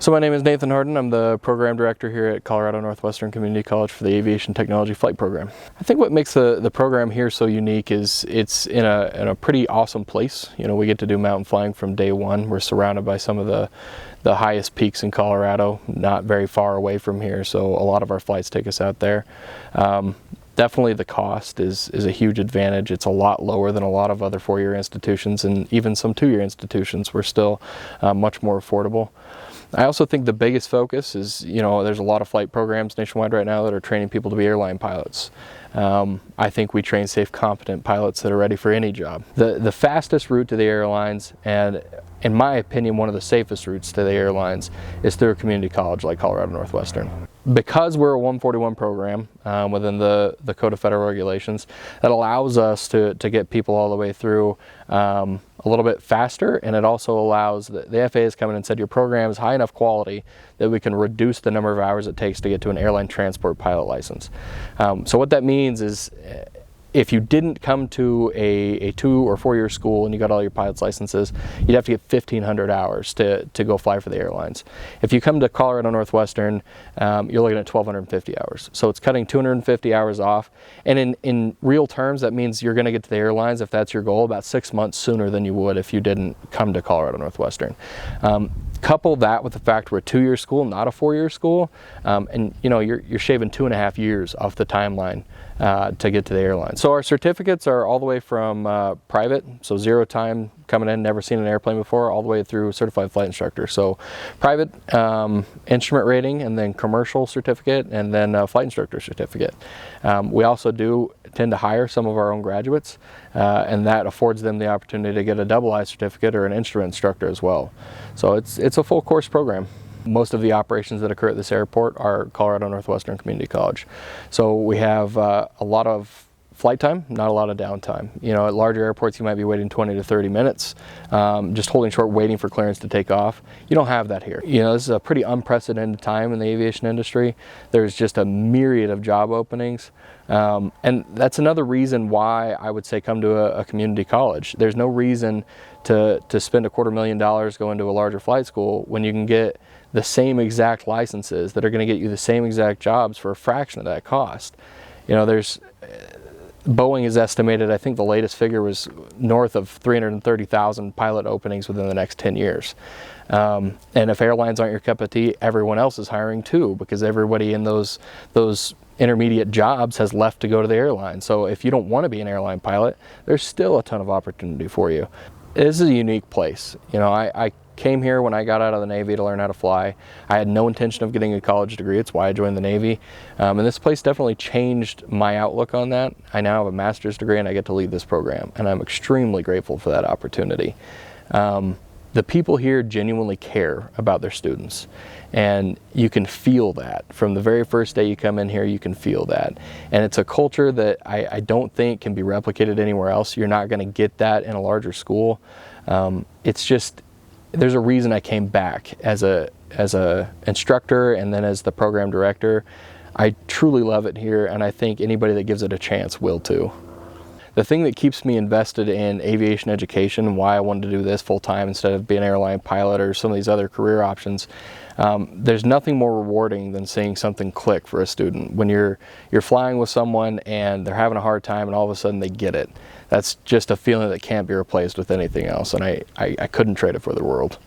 So my name is Nathan Harden. I'm the program director here at Colorado Northwestern Community College for the Aviation Technology Flight Program. I think what makes the program here so unique is it's in a pretty awesome place. You know, we get to do mountain flying from day one. We're surrounded by some of the highest peaks in Colorado, not very far away from here, so a lot of our flights take us out there. Definitely the cost is a huge advantage. It's a lot lower than a lot of other four-year institutions, and even some two-year institutions. We're still much more affordable. I also think the biggest focus is, you know, there's a lot of flight programs nationwide right now that are training people to be airline pilots. I think we train safe, competent pilots that are ready for any job. The fastest route to the airlines, and in my opinion one of the safest routes to the airlines, is through a community college like Colorado Northwestern. Because we're a 141 program within the Code of Federal Regulations, that allows us to get people all the way through a little bit faster, and it also allows, the FAA has come in and said your program is high enough quality that we can reduce the number of hours it takes to get to an airline transport pilot license. So what that means is, if you didn't come to a 2 or 4 year school and you got all your pilot's licenses, you'd have to get 1,500 hours to go fly for the airlines. If you come to Colorado Northwestern, you're looking at 1,250 hours. So it's cutting 250 hours off. And in real terms, that means you're going to get to the airlines, if that's your goal, about 6 months sooner than you would if you didn't come to Colorado Northwestern. Couple that with the fact we're a 2 year school, not a 4 year school, and you know, you're shaving 2.5 years off the timeline to get to the airline. So our certificates are all the way from private, so 0 time coming in, never seen an airplane before, all the way through certified flight instructor. So private instrument rating, and then commercial certificate, and then flight instructor certificate. We also do tend to hire some of our own graduates, and that affords them the opportunity to get a double I certificate or an instrument instructor as well. So it's a full course program. Most of the operations that occur at this airport are Colorado Northwestern Community College. So we have a lot of flight time, not a lot of downtime. You know, at larger airports you might be waiting 20 to 30 minutes, just holding short, waiting for clearance to take off. You don't have that here. You know, this is a pretty unprecedented time in the aviation industry. There's just a myriad of job openings. And that's another reason why I would say come to a community college. There's no reason to spend $250,000 going to a larger flight school when you can get the same exact licenses that are going to get you the same exact jobs for a fraction of that cost. You know, Boeing has estimated, I think the latest figure was north of 330,000 pilot openings within the next 10 years. And if airlines aren't your cup of tea, everyone else is hiring too, because everybody in those intermediate jobs has left to go to the airline. So if you don't want to be an airline pilot, there's still a ton of opportunity for you. This is a unique place. You know, I came here when I got out of the Navy to learn how to fly. I had no intention of getting a college degree. It's why I joined the Navy. And this place definitely changed my outlook on that. I now have a master's degree and I get to lead this program, and I'm extremely grateful for that opportunity. The people here genuinely care about their students, and you can feel that. From the very first day you come in here, you can feel that. And it's a culture that I don't think can be replicated anywhere else. You're not going to get that in a larger school. It's just, there's a reason I came back as a instructor and then as the program director. I truly love it here, and I think anybody that gives it a chance will too. The thing that keeps me invested in aviation education, and why I wanted to do this full time instead of being an airline pilot or some of these other career options, there's nothing more rewarding than seeing something click for a student. When you're flying with someone and they're having a hard time and all of a sudden they get it. That's just a feeling that can't be replaced with anything else, and I couldn't trade it for the world.